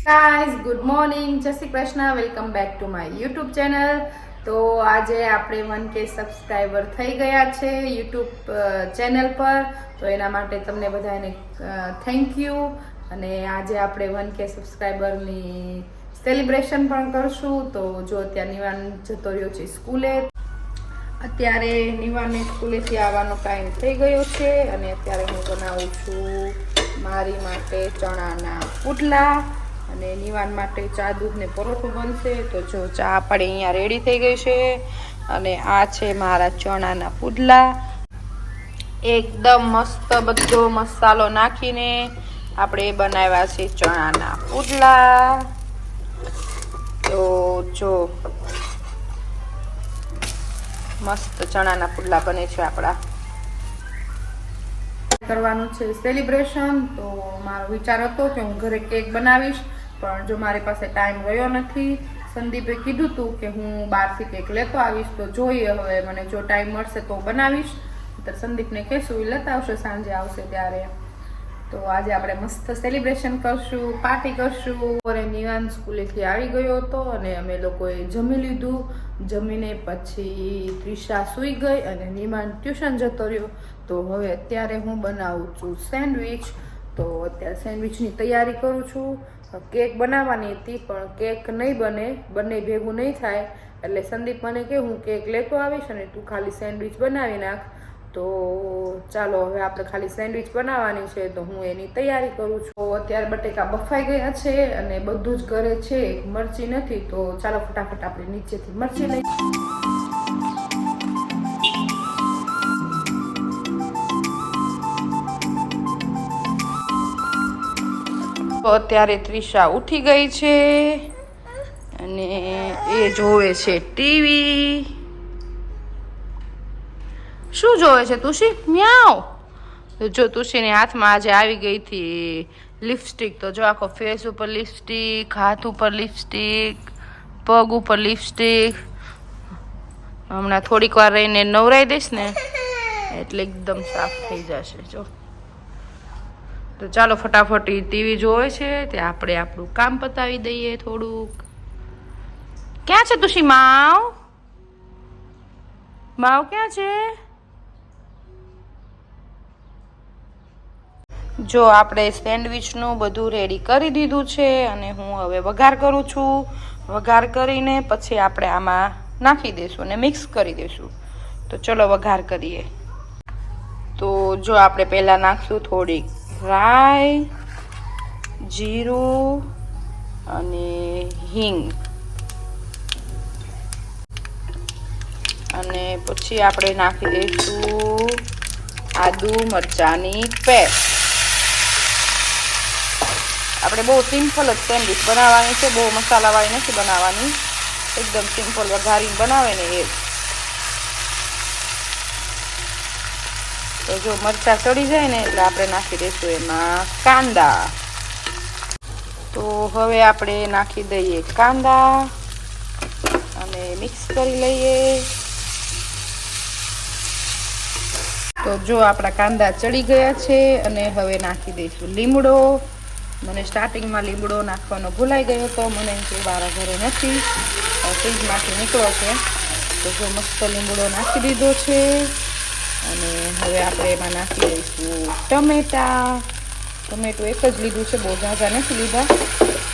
Guys good morning, જય Shri Krishna. Welcome back to my YouTube channel. તો આજે આપણે 1K સબસ્ક્રાઈબર થઈ ગયા છે યુટ્યુબ ચેનલ પર. તો એના માટે તમને બધાને થેન્ક યુ. અને આજે આપણે 1K સબસ્ક્રાઈબરની સેલિબ્રેશન પણ કરશું. તો જો અત્યારે નિવાન જતો રહ્યો છે સ્કૂલે. અત્યારે નિવાનને સ્કૂલેથી આવવાનો ટાઈમ થઈ ગયો છે અને અત્યારે હું બનાવું છું મારી માટે ચણાના પુડલા અને નિવાન માટે ચા દૂધ ને પરોઠું બનશે. તો જો ચા આપણે અહીંયા રેડી થઈ ગઈ છે અને આ છે મારા ચણાના પુડલા. એકદમ મસ્ત બધો મસાલો નાખીને આપણે બનાવ્યા છે ચણાના પુડલા. તો જો મસ્ત ચણાના પુડલા બને છે આપણા. કરવાનું છે સેલિબ્રેશન. તો મારો વિચાર હતો કે હું ઘરે કેક બનાવીશ, પણ જો મારી પાસે ટાઈમ રહ્યો નથી. સંદીપે કીધું હતું કે હું બહારથી કેક લેતો આવીશ. તો જોઈએ હવે મને જો ટાઈમ મળશે તો બનાવીશ. તો સંદીપને કહેશું એ લેતા આવશે સાંજે આવશે ત્યારે. તો આજે આપણે મસ્ત સેલિબ્રેશન કરશું, પાર્ટી કરશું. નિવાન સ્કૂલેથી આવી ગયો હતો અને અમે લોકોએ જમી લીધું. જમીને પછી ત્રિષા સૂઈ ગઈ અને નિવાન ટ્યુશન જતો રહ્યો. તો હવે અત્યારે હું બનાવું છું સેન્ડવિચ. તો અત્યારે સેન્ડવિચની તૈયારી કરું છું. કેક બનાવવાની હતી પણ કેક નહીં બને, બંને ભેગું નહીં થાય. એટલે સંદીપ મને કે હું કેક લેતો આવીશ અને તું ખાલી સેન્ડવિચ બનાવી નાખ. તો ચાલો હવે આપણે ખાલી સેન્ડવિચ બનાવવાની છે તો હું એની તૈયારી કરું છું. અત્યારે બટેકા બફાઈ ગયા છે અને બધું જ ઘરે છે, મરચી નથી. તો ચાલો ફટાફટ આપણે નીચેથી મરચી લઈ. અત્યારે ત્રિષા ઉઠી ગઈ છે અને એ જોવે છે ટીવી. શું જોવે છે તુષી? મ્યાઉ. તો જો તુષીને હાથમાં આજે આવી ગઈ હતી લિપસ્ટિક. તો જો આખો ફેસ ઉપર લિપસ્ટિક, હાથ ઉપર લિપસ્ટિક, પગ ઉપર લિપસ્ટિક. હમણાં થોડીક વાર રહીને નવરાઈ દઈશ ને એટલે એકદમ સાફ થઈ જશે. જો તો ચાલો ફટાફટ ટીવી જોવે છે તે આપણે આપણું કામ પતાવી દઈએ થોડુંક. ક્યાં છે તુષી? માવ માવ ક્યાં છે? જો આપણે સેન્ડવિચનું બધું રેડી કરી દીધું છે અને હું હવે વઘાર કરું છું. વઘાર કરીને પછી આપણે આમાં નાખી દઈશું અને મિક્સ કરી દઈશું. તો ચલો વઘાર કરીએ. તો જો આપણે પહેલાં નાખશું થોડીક રાઈ, જીરું અને હિંગ. અને પછી આપણે નાખી દઈશું આદુ મરચાંની પેસ્ટ. આપણે બહુ સિમ્પલ જ સેન્ડવિચ બનાવવાની છે, બહુ મસાલાવાળી નથી બનાવવાની. એકદમ સિમ્પલ વઘારીને બનાવે ને એ. તો જો મરચાં ચડી જાય ને એટલે આપણે નાખી દઈશું એમાં કાંદા. તો હવે આપણે નાખી દઈએ કાંદા અને મિક્સ કરી લઈએ. તો જો આપણા કાંદા ચડી ગયા છે અને હવે નાખી દઈશું લીમડો. મને સ્ટાર્ટિંગમાં લીમડો નાખવાનો ભૂલાઈ ગયો હતો. મને એમ કે મારા ઘરે નથી, ફ્રીજમાંથી નીકળો છે. તો જો મસ્ત લીમડો નાખી દીધો છે અને હવે આપણે એમાં નાખી દઈશું ટમેટા. ટમેટું એક જ લીધું છે, બહુ ઝાઝા નથી લીધા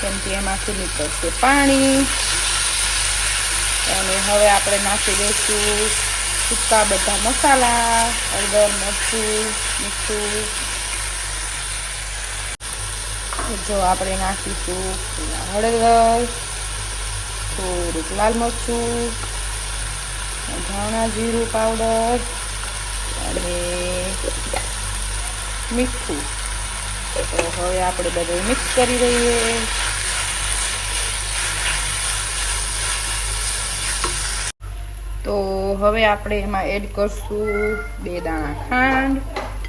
કેમ કે એમાંથી નીકળશે પાણી. અને હવે આપણે નાખી દઈશું સૂકા બધા મસાલા, હળદર, મરચું, મીઠું. જો આપણે નાખીશું હળદર, થોડુંક લાલ મરચું, ધાણા જીરું પાવડર અને મીઠું. તો હવે આપણે બધું મિક્સ કરી દઈએ. તો હવે આપણે એમાં એડ કરશું 2 દાણા ખાંડ.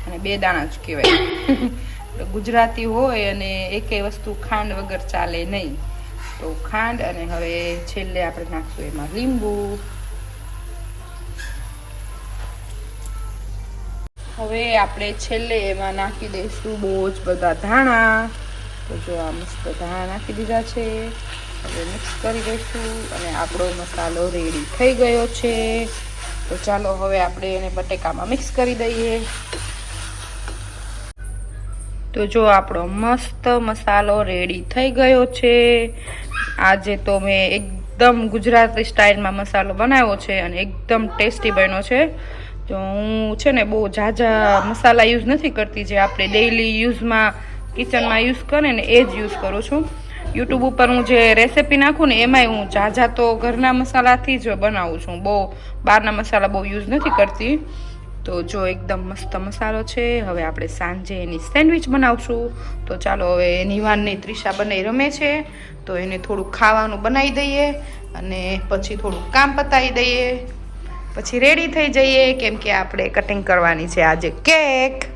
અને 2 દાણા જ કહેવાય. ગુજરાતી હોય અને એકેય વસ્તુ ખાંડ વગર ચાલે નહીં. તો ખાંડ અને હવે છેલ્લે આપણે નાખશું એમાં લીંબુ. હવે આપણે છેલ્લે એમાં નાખી દઈશું બહુ જ બધા ધાણા. તો જો આ મસ્ત ધાણા નાખી દીધા છે. હવે મિક્સ કરી દઈશું અને આપણો મસાલો રેડી થઈ ગયો છે. તો ચાલો હવે આપણે એને બટેકામાં મિક્સ કરી દઈએ. તો જો આપણો મસ્ત મસાલો રેડી થઈ ગયો છે. આજે તો મેં એકદમ ગુજરાતી સ્ટાઇલમાં મસાલો બનાવ્યો છે અને એકદમ ટેસ્ટી બન્યો છે. તો હું છે ને બહુ ઝાઝા મસાલા યુઝ નથી કરતી, જે આપણે ડેઈલી યુઝમાં કિચનમાં યુઝ કરે ને એ જ યુઝ કરું છું. યુટ્યુબ ઉપર હું જે રેસિપી નાખું ને એમાંય હું ઝાઝા તો ઘરના મસાલાથી જ બનાવું છું, બહુ બહારના મસાલા બહુ યુઝ નથી કરતી. તો જો એકદમ મસ્ત મસાલો છે. હવે આપણે સાંજે એની સેન્ડવિચ બનાવશું. તો ચાલો હવે નિવાનની ત્રિષા બંને રમે છે, તો એને થોડુંક ખાવાનું બનાવી દઈએ અને પછી થોડુંક કામ પતાવી દઈએ, પછી રેડી થઈ જઈએ, કેમ કે આપણે કટિંગ કરવાની છે આજે કેક.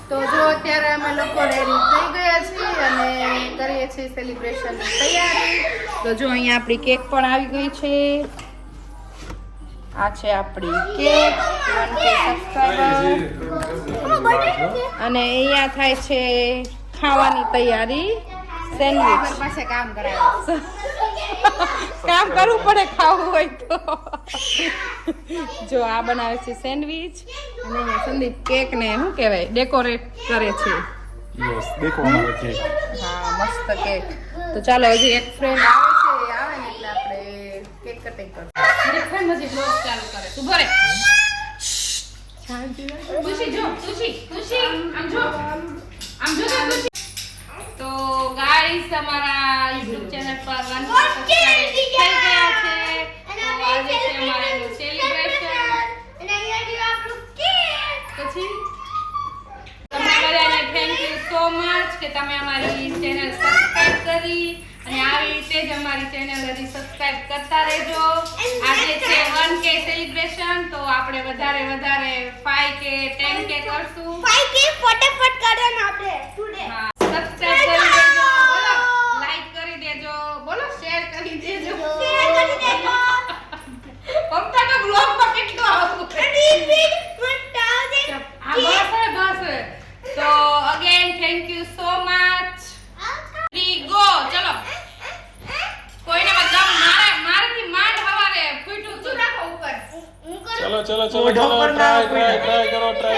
તો જો અત્યારે અમે લોકો રેડી થઈ ગયા છીએ અને કરીએ છીએ સેલિબ્રેશનની તૈયારી. તો જો અહીંયા આપણી કેક પણ આવી ગઈ છે. આ છે આપણી કેક 1K સબસ્ક્રાઇબર અને અહીંયા થાય છે ખાવાની તૈયારી. સેન્ડવિચ પાસે કામ કરાવે, કામ કરવું પડે ખાવું હોય તો. જો આ બનાવે છે સેન્ડવિચ અને સંદીપ કેક ને શું કહેવાય ડેકોરેટ કરે છે. હા મસ્ત કેક. તો ચાલો હજી એક ફ્રેન્ડ આવે છે, આવે ને એટલે આપણે કેક કટિંગ કરશું. એક ફ્રેન્ડ હજી બ્લોગ ચાલુ કરે. ઉભો રે. શાંતિ ખુશી જો ખુશી આમ જો ખુશી. તો ગાઈસ અમારા YouTube ચેનલ પર 1K સબસ્ક્રાઇબર થઈ ગયા છે. તો આજે છે અમારું સેલિબ્રેશન અને અહીંયા આપણું કેક. પછી તમને બધાને થેન્ક યુ સો મચ કે તમે અમારી ચેનલ સબસ્ક્રાઇબ કરી અને આવી રીતે જ અમારી ચેનલ હજી સબસ્ક્રાઇબ કરતા રહેજો. આજે છે 1K સેલિબ્રેશન, તો આપણે વધારે 5K 10K કરશું. 5K ફટાફટ કરો ને આપણે ટુડે. હા સબસ્ક્રાઇબ કરી દેજો, બોલો લાઈક કરી દેજો, બોલો શેર કરી દેજો. પપ્પા તો બ્લોગ માં કેટલો આવું બસ. તો again thank you so much. 3 go. ચલો કોઈને દમ મારાથી માંડ હવારે ફૂટું તું રાખો ઉપર. ચલો ટ્રાય કરો. ચલો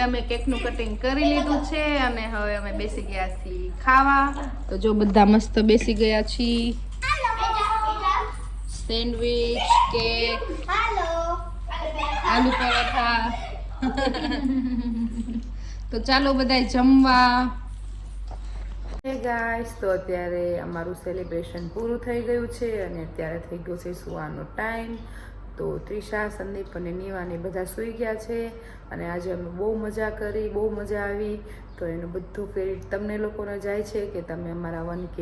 અમે કેકનું કટિંગ કરી લીધું છે અને હવે અમે બેસી ગયા છીએ ખાવા. તો જો બધા મસ્ત બેસી ગયા છીએ. Sandwich, cake, aloo paratha. તો ચાલો બધા જમવા. હે ગાઈસ, તો અત્યારે અમારું સેલિબ્રેશન પૂરું થઈ ગયું છે અને અત્યારે થઈ ગયો છે સુવાનો ટાઈમ. તો ત્રિષા, સંદીપ અને નિવાને બધા સૂઈ ગયા છે અને આજે અમે બહુ મજા કરી, બહુ મજા આવી. તો એનું બધું ક્રેડિટ તમને લોકોને જાય છે કે તમે અમારા 1K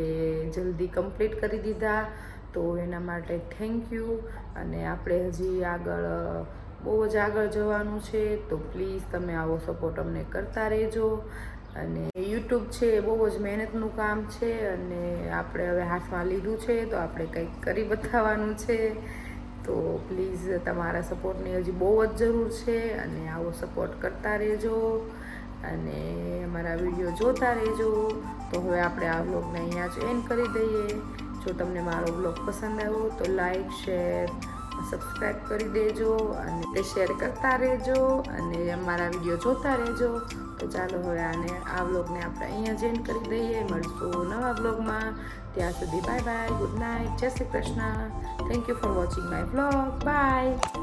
જલ્દી કમ્પ્લીટ કરી દીધા. તો એના માટે થેન્ક યુ. અને આપણે હજી આગળ બહુ જ આગળ જવાનું છે, તો પ્લીઝ તમે આવો સપોર્ટ અમને કરતા રહેજો. અને યુટ્યુબ છે એ બહુ જ મહેનતનું કામ છે અને આપણે હવે હાથમાં લીધું છે તો આપણે કંઈક કરી બતાવવાનું છે. તો પ્લીઝ તમારા સપોર્ટની હજી બહુ જ જરૂર છે અને આવો સપોર્ટ કરતા રહેજો અને અમારા વિડીયો જોતા રહેજો. તો હવે આપણે આ વ્લોગને અહીંયા જ એન્ડ કરી દઈએ. જો તમને મારો વ્લોગ પસંદ આવ્યો તો લાઈક, શેર, સબસ્ક્રાઈબ કરી દેજો અને શેર કરતા રહેજો અને અમારા વિડીયો જોતા રહેજો. તો ચાલો હવે આ વ્લોગને આપણે અહીંયા જ એન્ડ કરી દઈએ. મળશું નવા વ્લોગમાં. ત્યાં સુધી બાય બાય, ગુડ નાઇટ, જય Shri Krishna. Thank you for watching my vlog. By.